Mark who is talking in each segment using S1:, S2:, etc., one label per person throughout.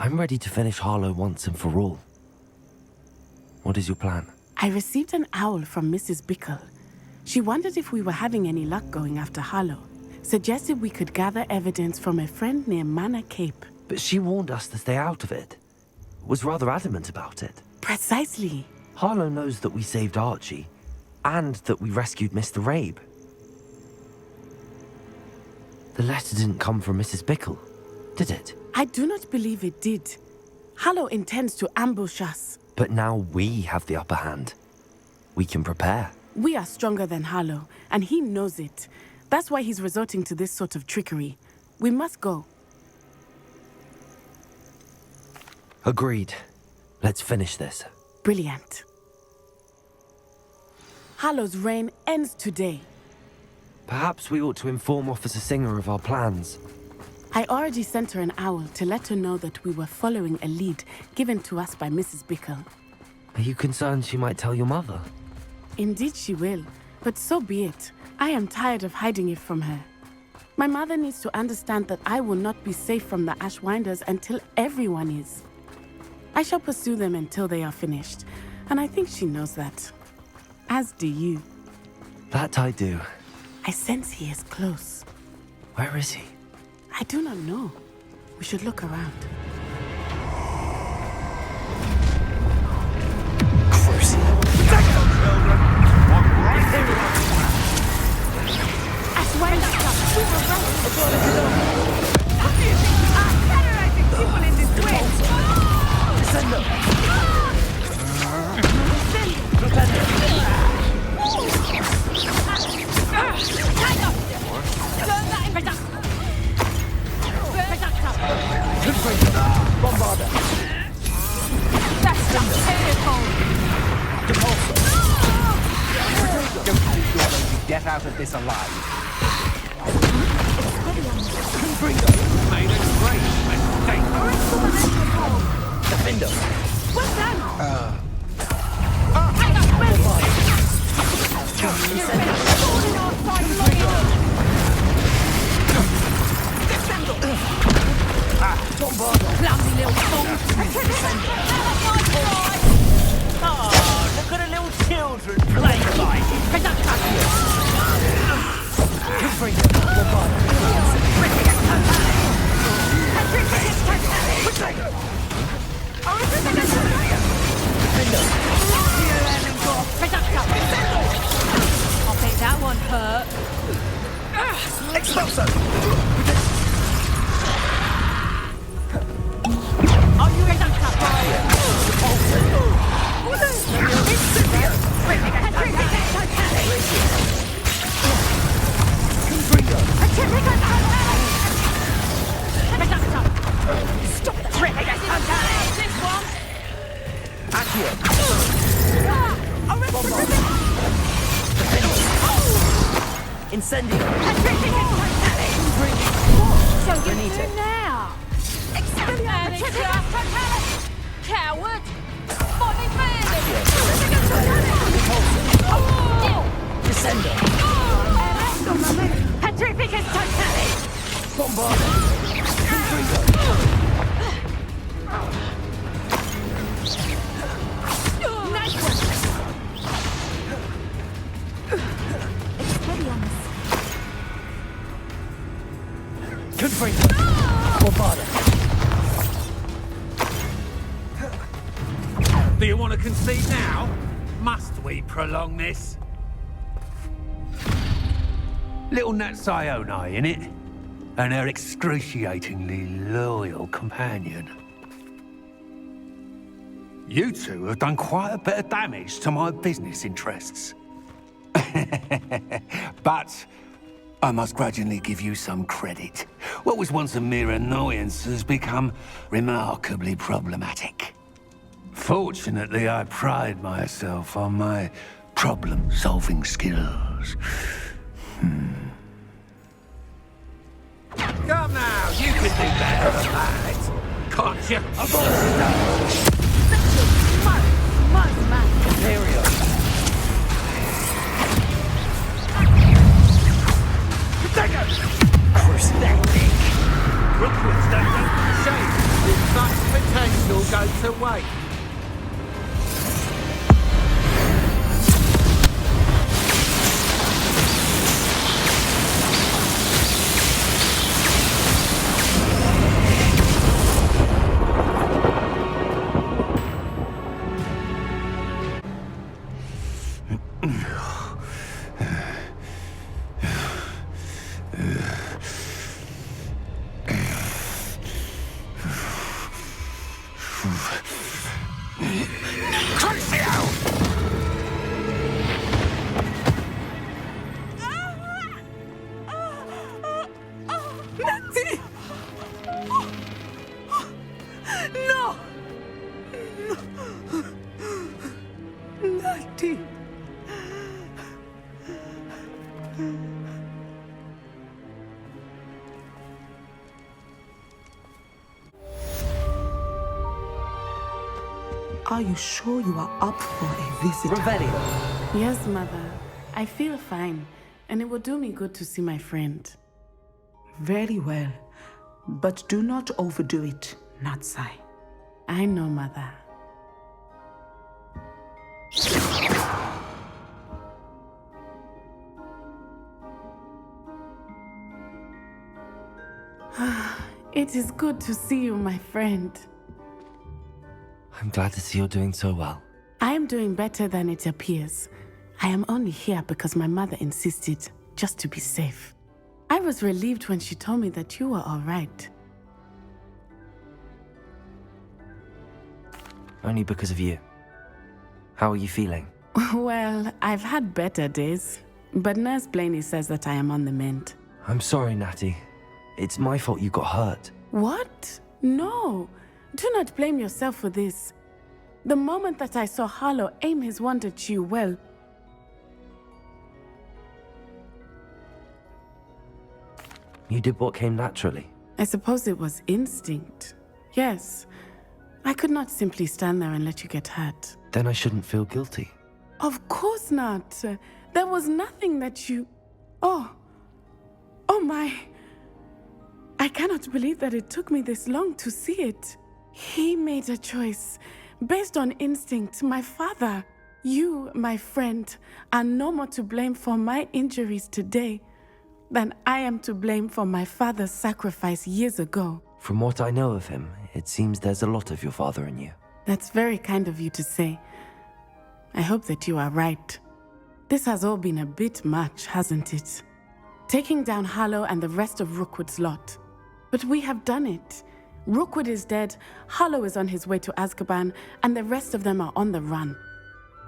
S1: I'm ready to finish Harlow once and for all. What is your plan?
S2: I received an owl from Mrs. Bickle. She wondered if we were having any luck going after Harlow. Suggested we could gather evidence from a friend near Manor Cape.
S1: But she warned us to stay out of it. Was rather adamant about it.
S2: Precisely.
S1: Harlow knows that we saved Archie, and that we rescued Mr. Rabe. The letter didn't come from Mrs. Bickle, did it?
S2: I do not believe it did. Harlow intends to ambush us.
S1: But now we have the upper hand. We can prepare.
S2: We are stronger than Harlow, and he knows it. That's why he's resorting to this sort of trickery. We must go.
S1: Agreed. Let's finish this.
S2: Brilliant. Harlow's reign ends today.
S1: Perhaps we ought to inform Officer Singer of our plans.
S2: I already sent her an owl to let her know that we were following a lead given to us by Mrs. Bickle.
S1: Are you concerned she might tell your mother?
S2: Indeed she will, but so be it. I am tired of hiding it from her. My mother needs to understand that I will not be safe from the Ashwinders until everyone is. I shall pursue them until they are finished, and I think she knows that. As do you.
S1: That I do.
S2: I sense he is close.
S1: Where is he?
S2: I do not know. We should look around.
S1: Cruising.
S3: Terrorizing people in this way!
S1: Send them! Bombarder!
S3: That's the vehicle!
S4: Don't be sure that you get out of this alive. Made a great mistake.
S1: Defender!
S3: What's that? Falling off side Clumsy little fool!
S5: Oh, look at the little children playing like
S3: I'll bet that one hurt.
S1: Expulso!
S3: Are you ready to fire? Stop the trick! This one!
S1: Accio! Incendio!
S3: So you do now! Coward! Body failure!
S1: Descendo!
S3: Petrificus totalis!
S1: Bombarder!
S3: Nice one!
S1: Confringo! Bombarder!
S4: Do you want to concede now? Must we prolong this? Little Nat Sione, innit? And her excruciatingly loyal companion. You two have done quite a bit of damage to my business interests. But I must grudgingly give you some credit. What was once a mere annoyance has become remarkably problematic. Fortunately, I pride myself on my problem-solving skills. Come now, you can do better than that. Can't you?
S1: Imperial!
S4: Take it! Prosthetic! Brooklyn's done shame.
S6: Did such potential go to waste?
S2: No! Natty!
S7: Are you sure you are up for a visit?
S1: Revelio.
S2: Yes, Mother. I feel fine, and it will do me good to see my friend.
S7: Very well. But do not overdo it, Natsai.
S2: I know, Mother. It is good to see you, my friend.
S1: I'm glad to see you're doing so well.
S2: I am doing better than it appears. I am only here because my mother insisted, just to be safe. I was relieved when she told me that you were all right.
S1: Only because of you. How are you feeling?
S2: Well, I've had better days, but Nurse Blaney says that I am on the mend.
S1: I'm sorry, Natty. It's my fault you got hurt.
S2: What? No. Do not blame yourself for this. The moment that I saw Harlow aim his wand at you, well...
S1: You did what came naturally.
S2: I suppose it was instinct. Yes. I could not simply stand there and let you get hurt.
S1: Then I shouldn't feel guilty.
S2: Of course not. There was nothing that you... Oh. Oh my. I cannot believe that it took me this long to see it. He made a choice based on instinct. My father, you, my friend, are no more to blame for my injuries today than I am to blame for my father's sacrifice years ago.
S1: From what I know of him, it seems there's a lot of your father in you.
S2: That's very kind of you to say. I hope that you are right. This has all been a bit much, hasn't it? Taking down Harlow and the rest of Rookwood's lot. But we have done it. Rookwood is dead, Harlow is on his way to Azkaban, and the rest of them are on the run.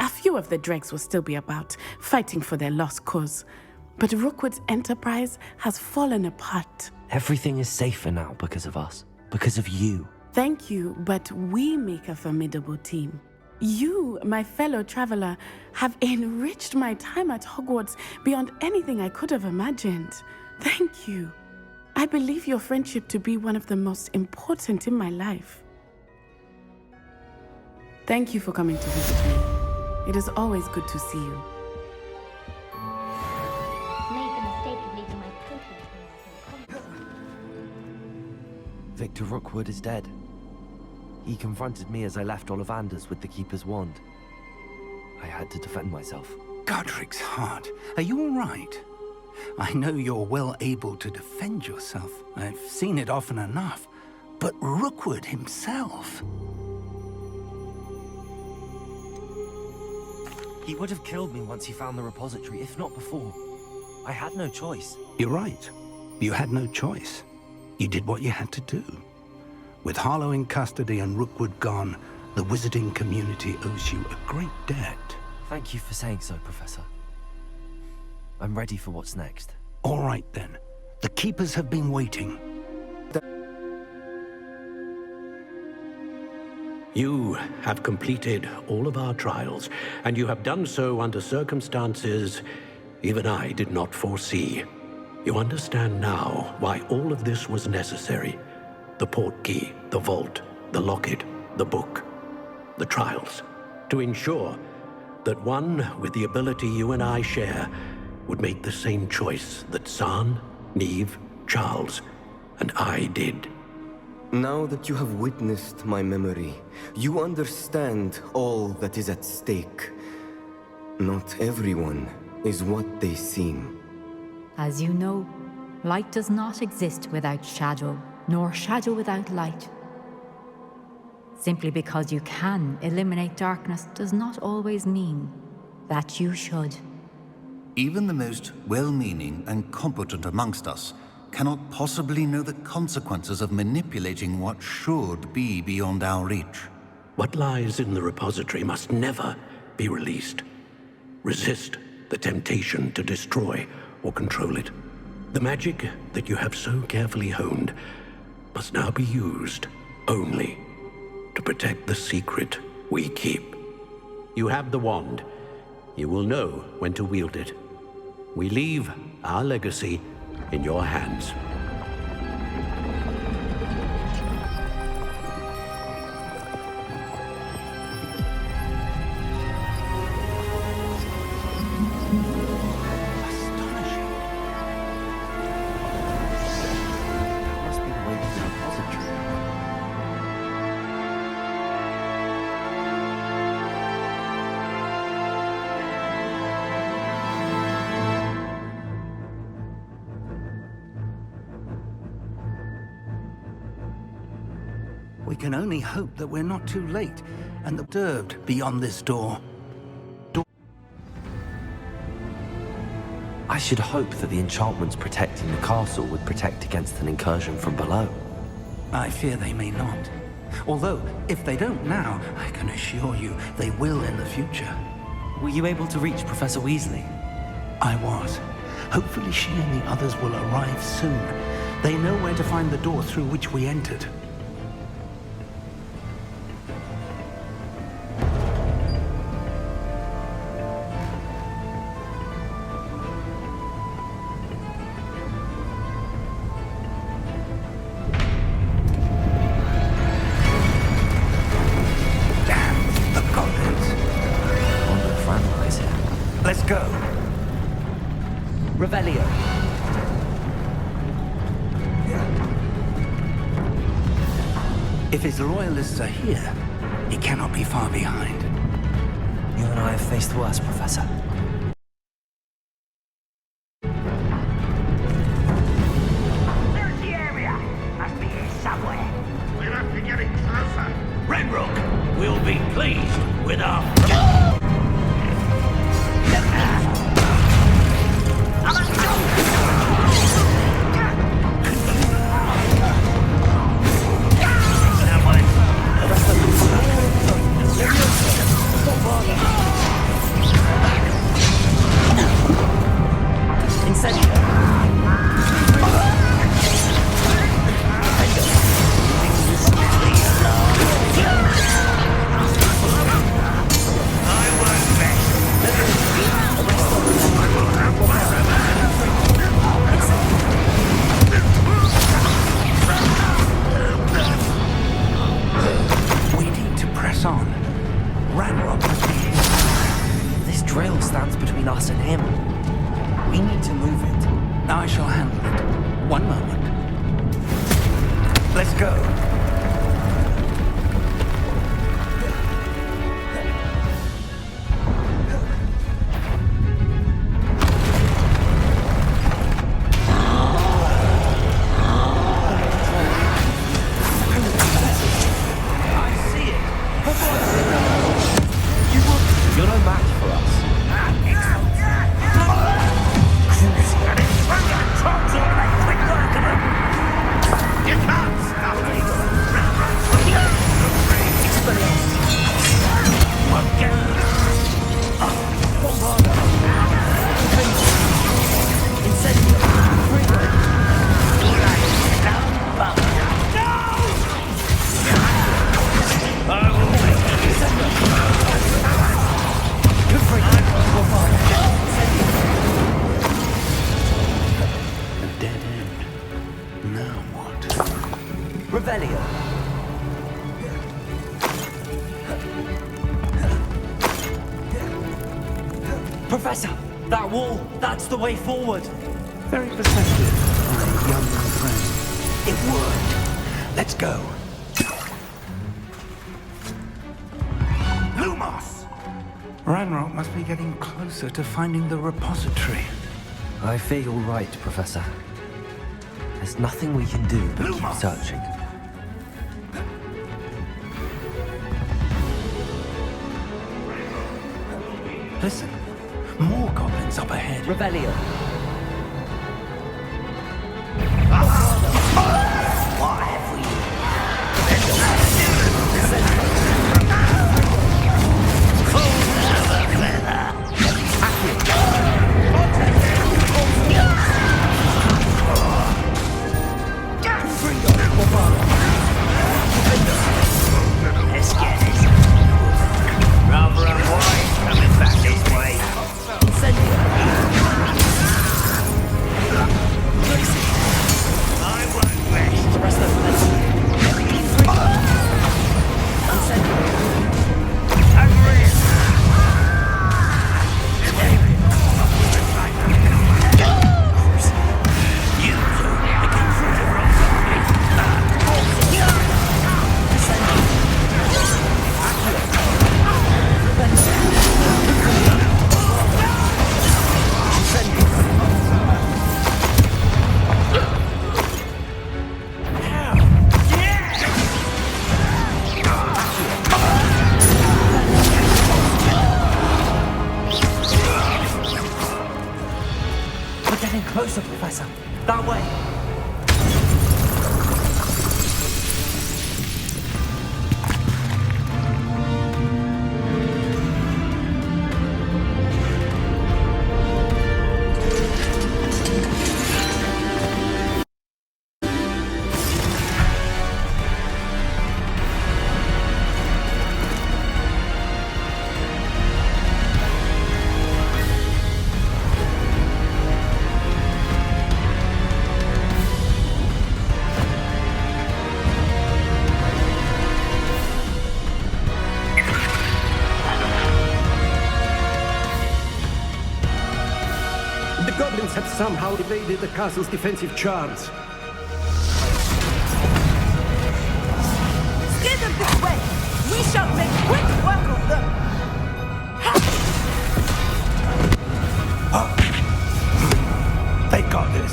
S2: A few of the dregs will still be about, fighting for their lost cause. But Rookwood's enterprise has fallen apart.
S1: Everything is safer now because of us. Because of you.
S2: Thank you, but we make a formidable team. You, my fellow traveler, have enriched my time at Hogwarts beyond anything I could have imagined. Thank you. I believe your friendship to be one of the most important in my life. Thank you for coming to visit me. It is always good to see you.
S8: Made the mistake of leaving my protest
S1: Victor Rookwood is dead. He confronted me as I left Ollivanders with the Keeper's wand. I had to defend myself.
S9: Godric's heart. Are you all right? I know you're well able to defend yourself. I've seen it often enough. But Rookwood himself...
S1: He would have killed me once he found the repository, if not before. I had no choice.
S9: You're right. You had no choice. You did what you had to do. With Harlow in custody and Rookwood gone, the wizarding community owes you a great debt.
S1: Thank you for saying so, Professor. I'm ready for what's next.
S9: All right, then. The Keepers have been waiting.
S10: You have completed all of our trials, and you have done so under circumstances even I did not foresee. You understand now why all of this was necessary. The portkey, the vault, the locket, the book, the trials. To ensure that one with the ability you and I share would make the same choice that Zahn, Neve, Charles, and I did.
S11: Now that you have witnessed my memory, you understand all that is at stake. Not everyone is what they seem.
S12: As you know, light does not exist without shadow, nor shadow without light. Simply because you can eliminate darkness does not always mean that you should.
S13: Even the most well-meaning and competent amongst us cannot possibly know the consequences of manipulating what should be beyond our reach.
S10: What lies in the repository must never be released. Resist the temptation to destroy or control it. The magic that you have so carefully honed must now be used only to protect the secret we keep. You have the wand. You will know when to wield it. We leave our legacy in your hands.
S9: We can only hope that we're not too late and observed beyond this door.
S1: I should hope that the enchantments protecting the castle would protect against an incursion from below.
S9: I fear they may not. Although, if they don't now, I can assure you they will in the future.
S1: Were you able to reach Professor Weasley?
S9: I was. Hopefully she and the others will arrive soon. They know where to find the door through which we entered. Let's go.
S1: Revelio.
S9: If his loyalists are here, he cannot be far behind.
S1: You and I have faced worse, Professor.
S5: Search the area. Must be here somewhere.
S6: We'll have to get it closer.
S5: Ranrok will be pleased with our...
S1: This drill stands between us and him. We need to move it.
S9: I shall handle it. One moment. Let's go.
S1: You're no match for us.
S5: You can't stop me!
S1: Revelio. Professor, that wall, that's the way forward.
S9: Very perceptive, my young friend. It worked. Let's go.
S6: Lumos!
S9: Ranrok must be getting closer to finding the repository.
S1: I fear you're right, Professor. There's nothing we can do but keep searching.
S9: Listen, more goblins up ahead.
S1: Rebellion.
S5: What have we? Let's get this. Rather unwise coming back this way. I won't rest. Over here. You two looking for a
S1: We're getting closer, Professor. That way.
S10: The goblins have somehow evaded the castle's defensive charms.
S5: Steer them this way. We shall make quick work of them.
S9: They got this.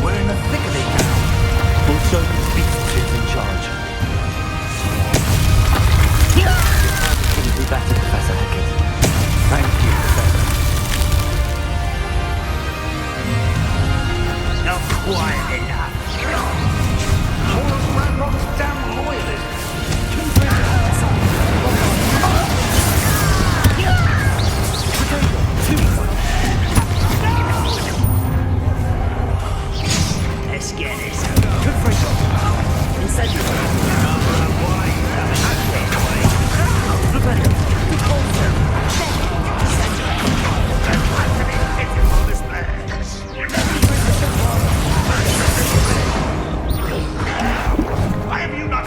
S1: We're in the thick of it now. We'll show these beasts who's in charge. Couldn't be better, Professor Hackett.
S9: Thank you, Professor.
S5: Not quiet enough.
S6: All of Ranrock's damn loyalists.
S5: Let's get this.
S6: Why have you not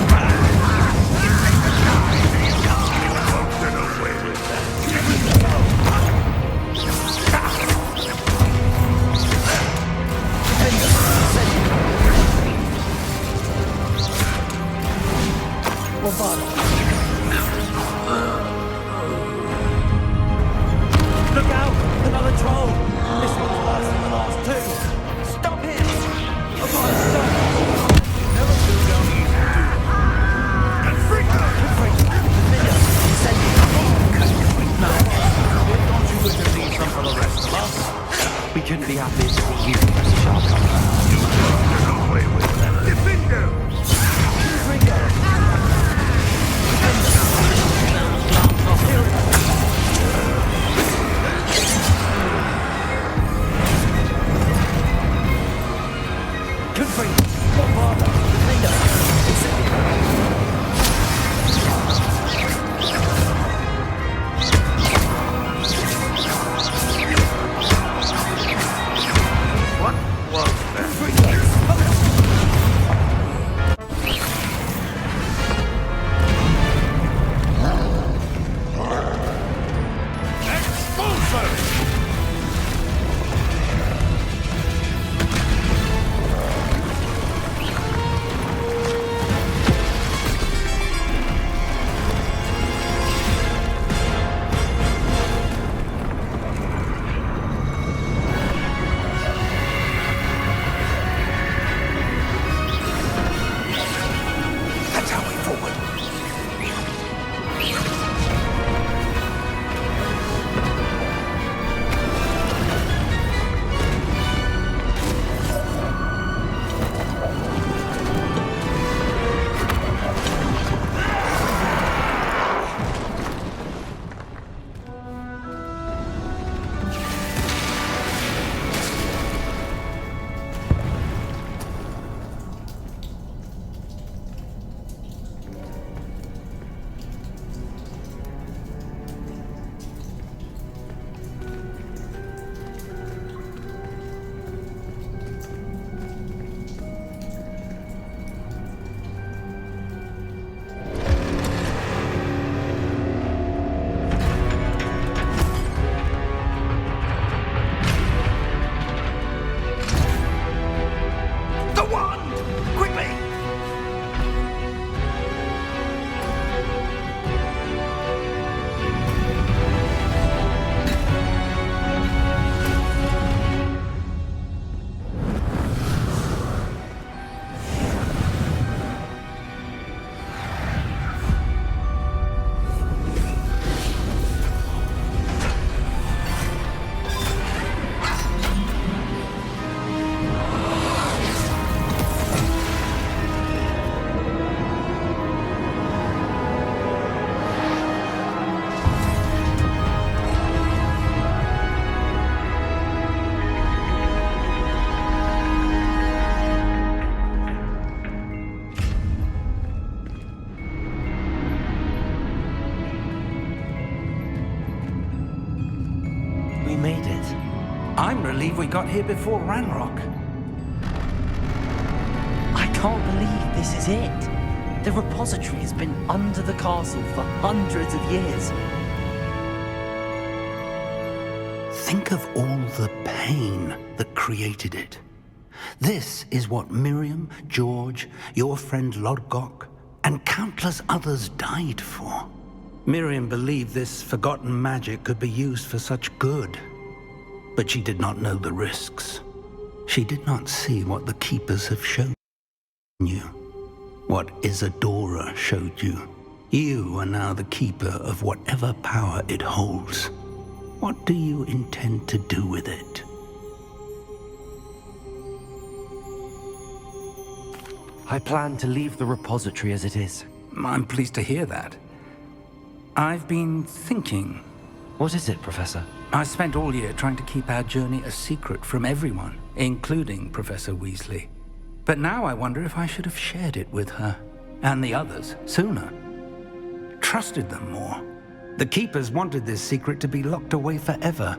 S1: Look out! Another troll! This one's worse than the last two! Stop him!
S6: never feel down easy, do you? And freak out! Don't you wish to leave some for the rest of us?
S1: We couldn't be happier to see you, Professor Sharp.
S6: You get away with that. Defender!
S5: What was that?
S9: believe we got here before Ranrok.
S14: I can't believe this is it. The repository has been under the castle for hundreds of years.
S9: Think of all the pain that created it. This is what Miriam, George, your friend Lodgok, and countless others died for. Miriam believed this forgotten magic could be used for such good, but she did not know the risks. She did not see what the Keepers have shown you, what Isadora showed you. You are now the Keeper of whatever power it holds. What do you intend to do with it?
S1: I plan to leave the repository as it is.
S9: I'm pleased to hear that. I've been thinking.
S1: What is it, Professor?
S9: I spent all year trying to keep our journey a secret from everyone, including Professor Weasley. But now I wonder if I should have shared it with her, and the others, sooner. Trusted them more. The Keepers wanted this secret to be locked away forever.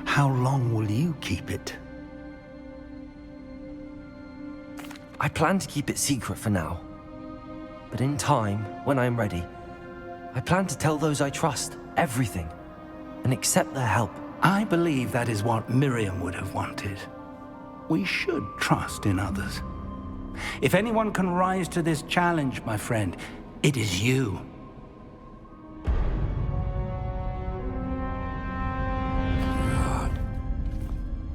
S9: How long will you keep it?
S1: I plan to keep it secret for now. But in time, when I'm ready, I plan to tell those I trust everything and accept their help.
S9: I believe that is what Miriam would have wanted. We should trust in others. If anyone can rise to this challenge, my friend, it is you.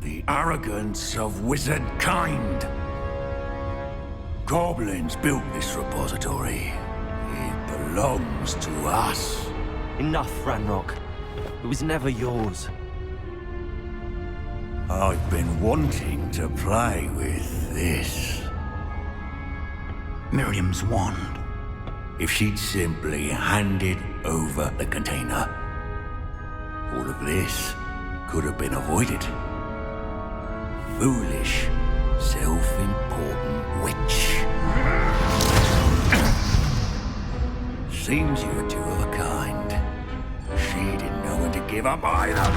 S6: The arrogance of wizard kind. Goblins built this repository. It belongs to us.
S1: Enough, Ranrok. It was never yours.
S6: I've been wanting to play with this.
S9: Miriam's wand.
S6: If she'd simply handed over the container, all of this could have been avoided. Foolish, self-important witch. Seems you were two of a kind. She didn't know when to give up either.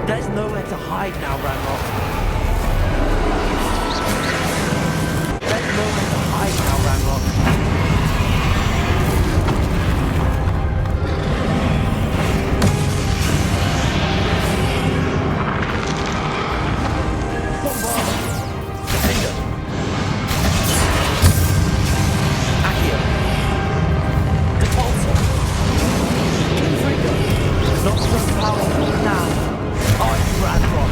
S14: There's nowhere to hide now, Ranrok. There's nowhere to hide now, Ranrok. Not so powerful now. I'm Ranrok.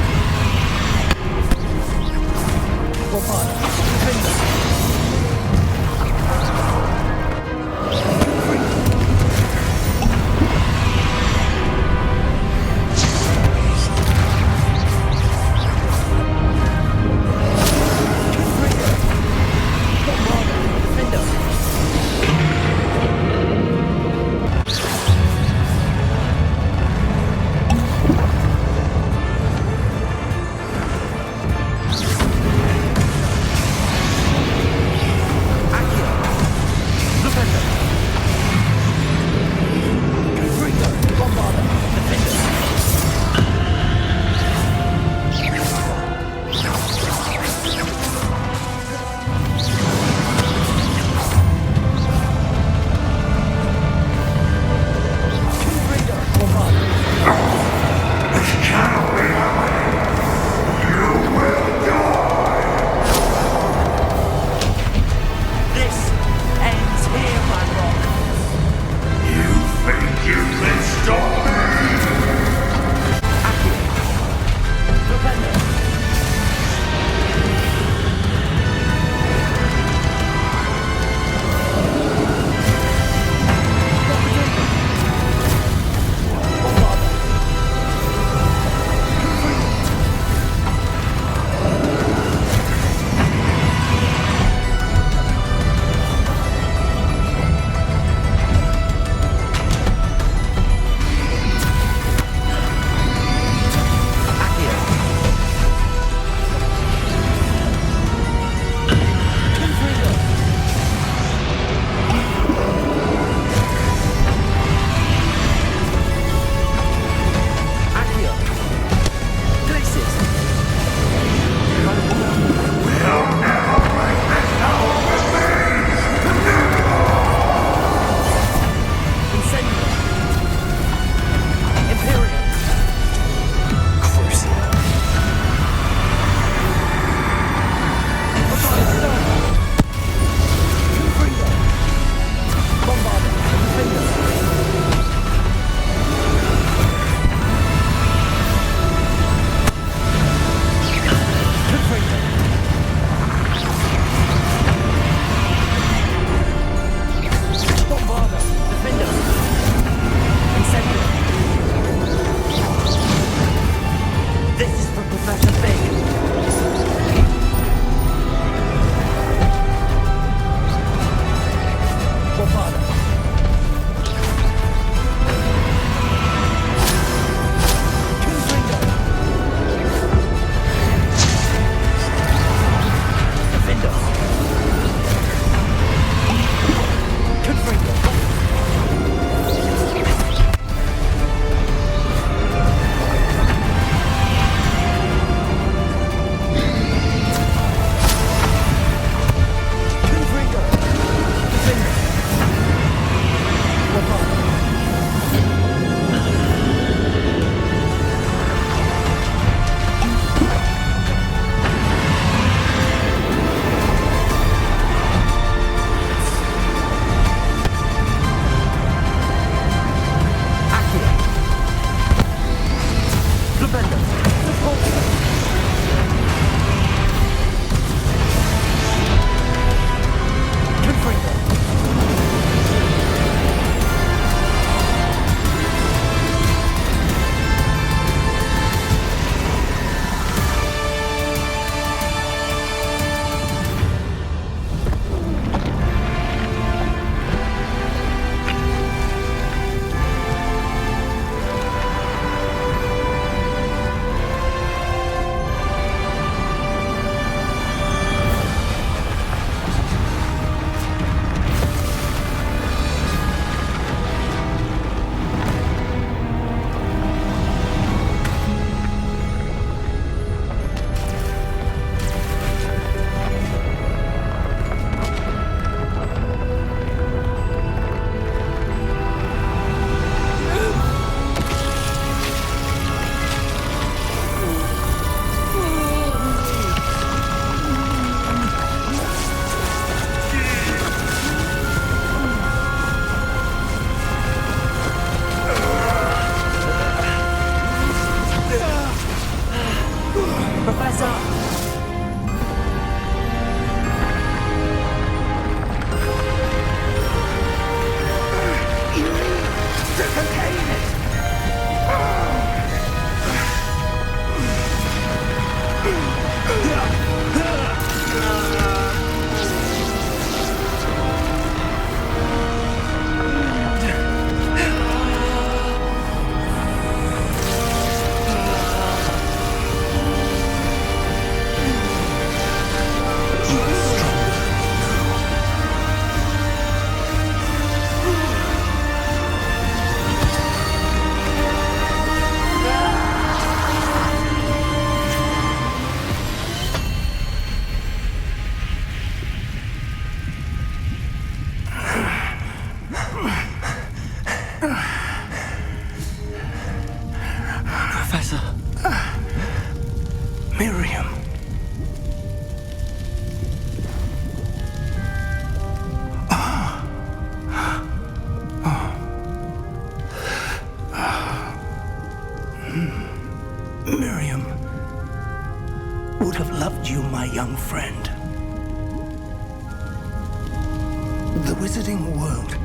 S9: The wizarding world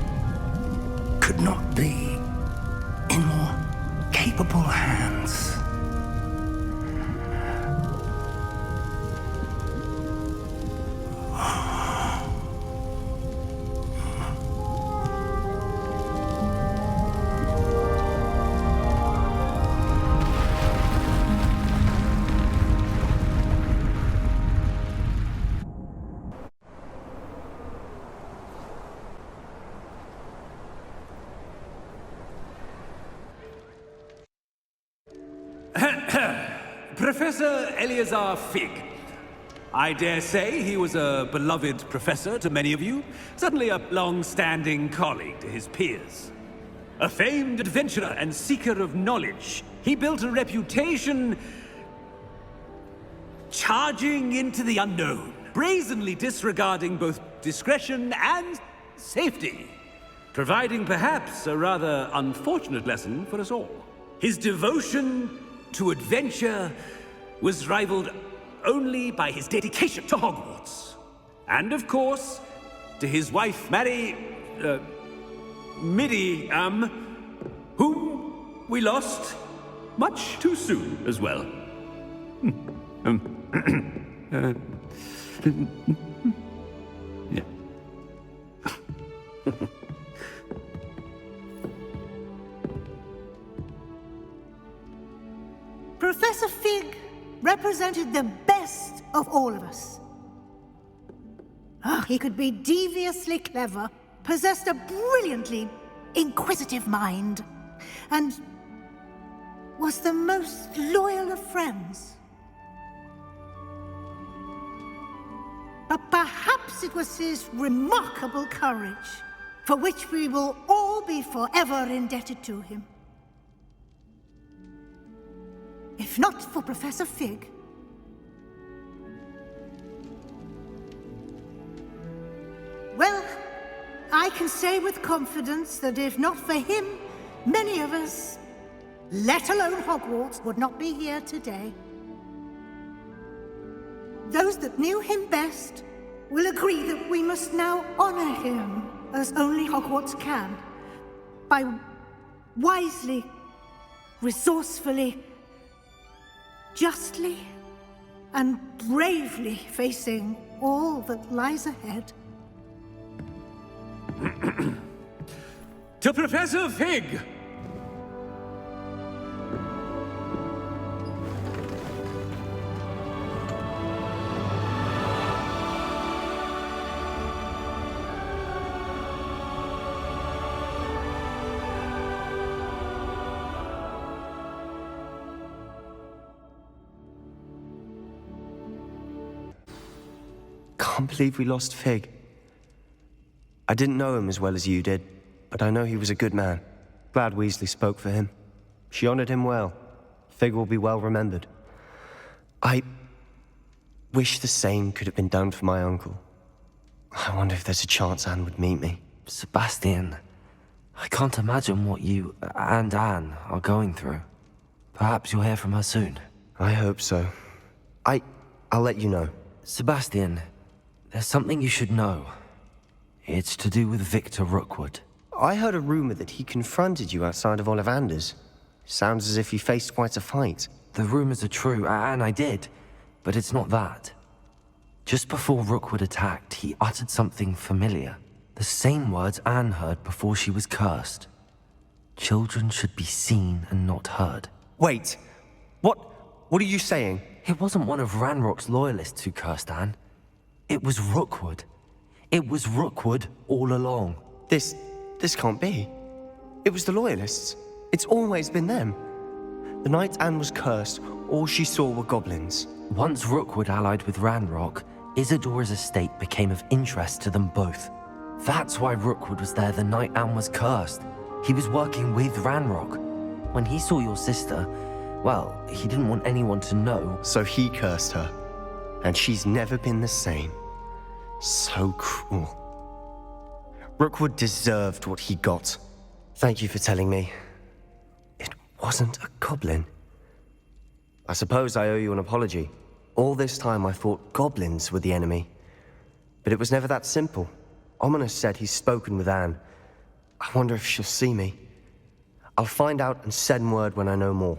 S9: could not be in more capable hands.
S4: Professor Eleazar Fig. I dare say he was a beloved professor to many of you, certainly a long-standing colleague to his peers. A famed adventurer and seeker of knowledge, he built a reputation charging into the unknown, brazenly disregarding both discretion and safety, providing perhaps a rather unfortunate lesson for us all. His devotion to adventure was rivaled only by his dedication to Hogwarts. And of course, to his wife, Midi, whom we lost much too soon as well. Yeah.
S15: Professor Fig represented the best of all of us. He could be deviously clever, possessed a brilliantly inquisitive mind, and was the most loyal of friends. But perhaps it was his remarkable courage, for which we will all be forever indebted to him. If not for Professor Fig, well, I can say with confidence that if not for him, many of us, let alone Hogwarts, would not be here today. Those that knew him best will agree that we must now honor him as only Hogwarts can, by wisely, resourcefully, justly and bravely facing all that lies ahead.
S4: To Professor Fig!
S1: Can't believe we lost Fig. I didn't know him as well as you did, but I know he was a good man. Glad Weasley spoke for him. She honored him well. Fig will be well remembered. I wish the same could have been done for my uncle. I wonder if there's a chance Anne would meet me.
S14: Sebastian, I can't imagine what you and Anne are going through. Perhaps you'll hear from her soon.
S1: I hope so. I'll let you know.
S14: Sebastian, there's something you should know. It's to do with Victor Rookwood.
S1: I heard a rumor that he confronted you outside of Ollivander's. Sounds as if you faced quite a fight.
S14: The rumors are true, and I did, but it's not that. Just before Rookwood attacked, he uttered something familiar. The same words Anne heard before she was cursed. Children should be seen and not heard.
S1: Wait, what are you saying?
S14: It wasn't one of Ranrock's loyalists who cursed Anne. It was Rookwood. It was Rookwood all along.
S1: This can't be. It was the Loyalists. It's always been them. The night Anne was cursed, all she saw were goblins.
S14: Once Rookwood allied with Ranrock, Isadora's estate became of interest to them both. That's why Rookwood was there the night Anne was cursed. He was working with Ranrock. When he saw your sister, well, he didn't want anyone to know.
S1: So he cursed her. And she's never been the same. So cruel. Rookwood deserved what he got. Thank you for telling me. It wasn't a goblin. I suppose I owe you an apology. All this time I thought goblins were the enemy. But it was never that simple. Ominous said he's spoken with Anne. I wonder if she'll see me. I'll find out and send word when I know more.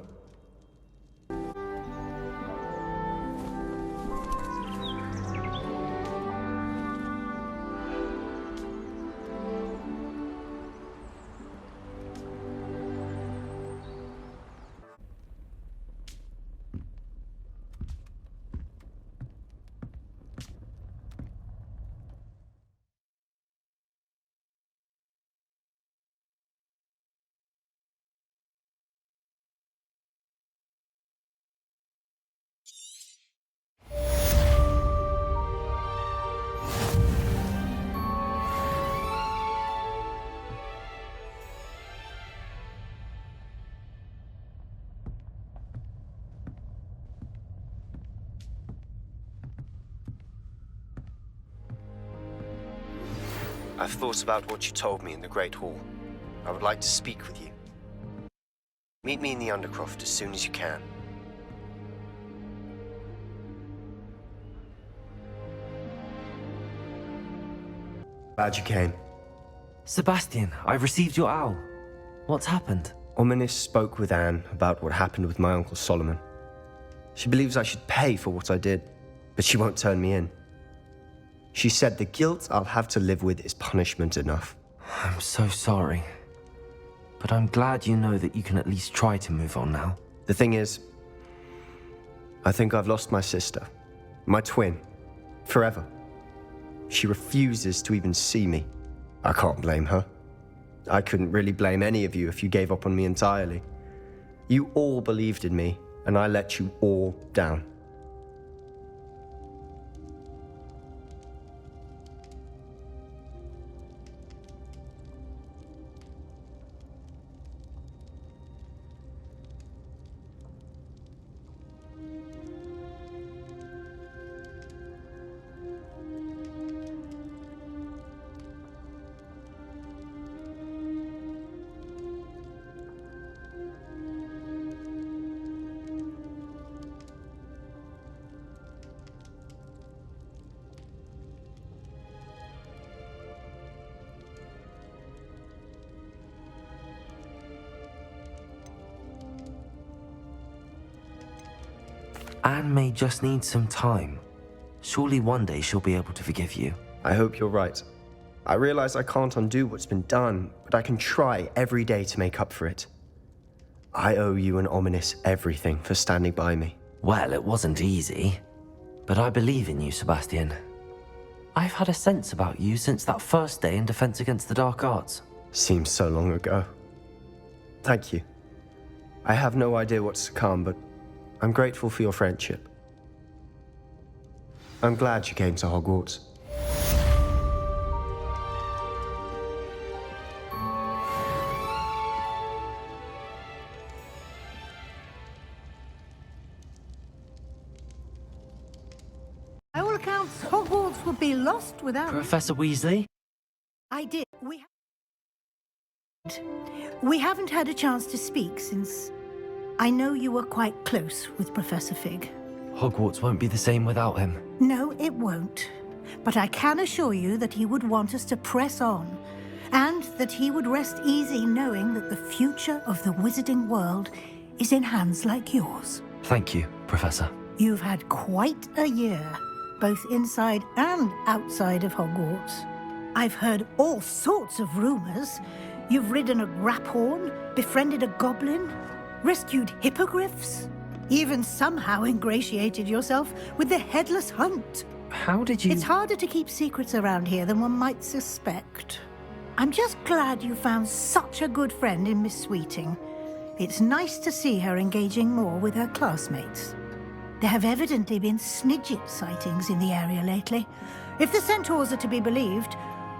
S1: I've thought about what you told me in the Great Hall. I would like to speak with you. Meet me in the Undercroft as soon as you can. Glad you came.
S14: Sebastian, I received your owl. What's happened?
S1: Ominous spoke with Anne about what happened with my Uncle Solomon. She believes I should pay for what I did, but she won't turn me in. She said the guilt I'll have to live with is punishment enough.
S14: I'm so sorry. But I'm glad you know that you can at least try to move on now.
S1: The thing is, I think I've lost my sister, my twin, forever. She refuses to even see me. I can't blame her. I couldn't really blame any of you if you gave up on me entirely. You all believed in me, and I let you all down.
S14: Anne may just need some time. Surely one day she'll be able to forgive you.
S1: I hope you're right. I realize I can't undo what's been done, but I can try every day to make up for it. I owe you and Ominous everything for standing by me.
S14: Well, it wasn't easy. But I believe in you, Sebastian. I've had a sense about you since that first day in Defense Against the Dark Arts.
S1: Seems so long ago. Thank you. I have no idea what's to come, but I'm grateful for your friendship. I'm glad you came to Hogwarts.
S15: By all accounts, Hogwarts would be lost without me.
S14: Professor Weasley?
S15: I did. We haven't had a chance to speak since I know you were quite close with Professor Fig.
S14: Hogwarts won't be the same without him.
S15: No, it won't. But I can assure you that he would want us to press on, and that he would rest easy knowing that the future of the wizarding world is in hands like yours.
S14: Thank you, Professor.
S15: You've had quite a year, both inside and outside of Hogwarts. I've heard all sorts of rumors. You've ridden a graphorn, befriended a goblin, rescued hippogriffs, even somehow ingratiated yourself with the Headless Hunt.
S14: How did you...
S15: It's harder to keep secrets around here than one might suspect. I'm just glad you found such a good friend in Miss Sweeting. It's nice to see her engaging more with her classmates. There have evidently been Snidget sightings in the area lately. If the centaurs are to be believed,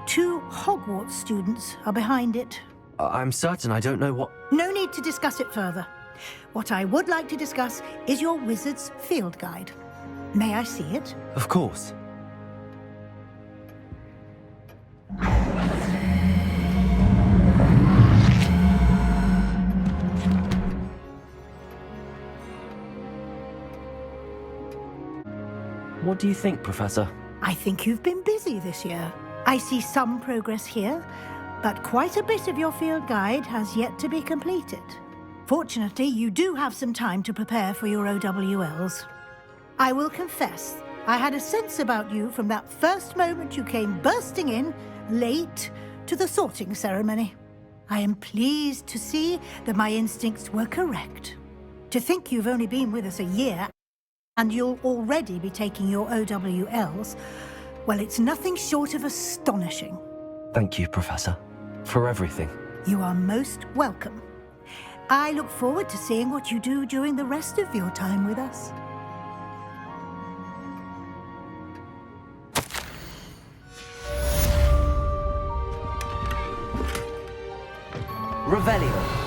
S15: 2 Hogwarts students are behind it.
S14: I'm certain I don't know what...
S15: No need to discuss it further. What I would like to discuss is your wizard's field guide. May I see it?
S14: Of course. What do you think, Professor?
S15: I think you've been busy this year. I see some progress here, but quite a bit of your field guide has yet to be completed. Fortunately, you do have some time to prepare for your OWLs. I will confess, I had a sense about you from that first moment you came bursting in, late, to the sorting ceremony. I am pleased to see that my instincts were correct. To think you've only been with us a year, and you'll already be taking your OWLs, well, it's nothing short of astonishing.
S14: Thank you, Professor, for everything.
S15: You are most welcome. I look forward to seeing what you do during the rest of your time with us.
S14: Revelio.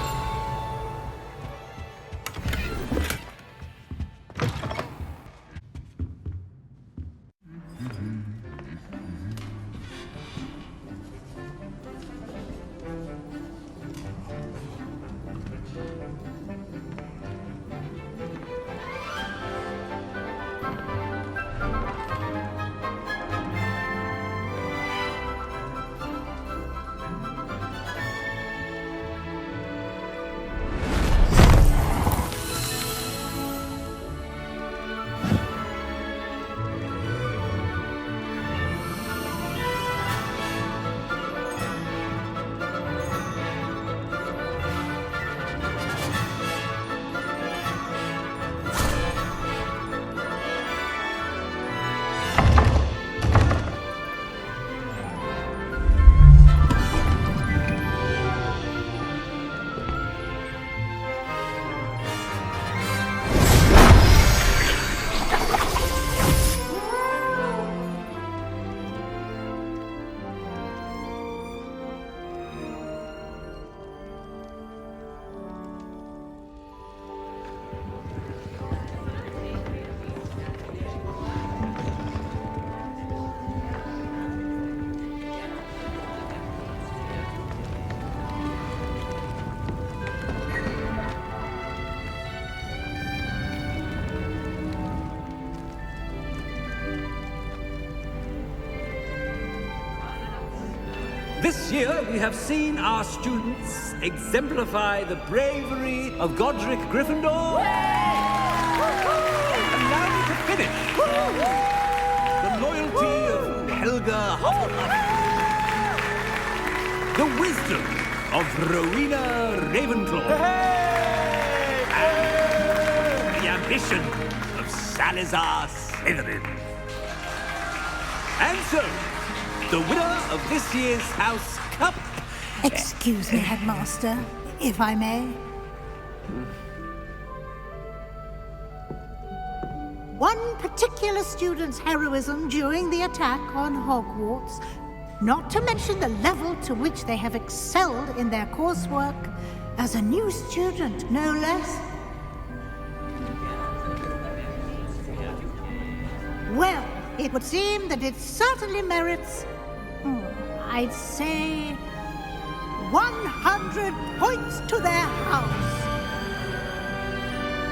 S16: This year, we have seen our students exemplify the bravery of Godric Gryffindor. And now we can finish. The loyalty of Helga Hufflepuff. The wisdom of Rowena Ravenclaw. And the ambition of Salazar Slytherin. And so, the winner of this year's House Cup...
S15: Excuse me, Headmaster, if I may. One particular student's heroism during the attack on Hogwarts, not to mention the level to which they have excelled in their coursework, as a new student, no less. Well, it would seem that it certainly merits... I'd say 100 points to their house.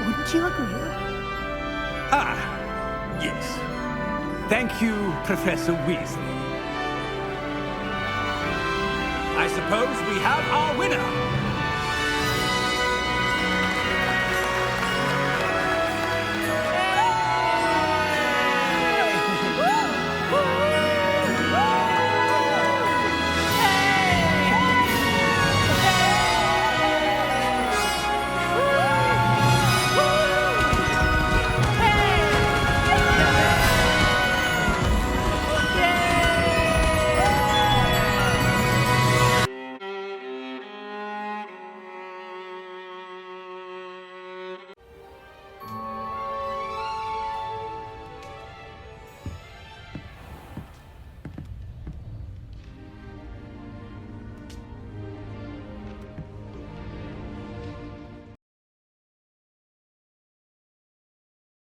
S15: Wouldn't you agree?
S16: Ah, yes. Thank you, Professor Weasley. I suppose we have our winner.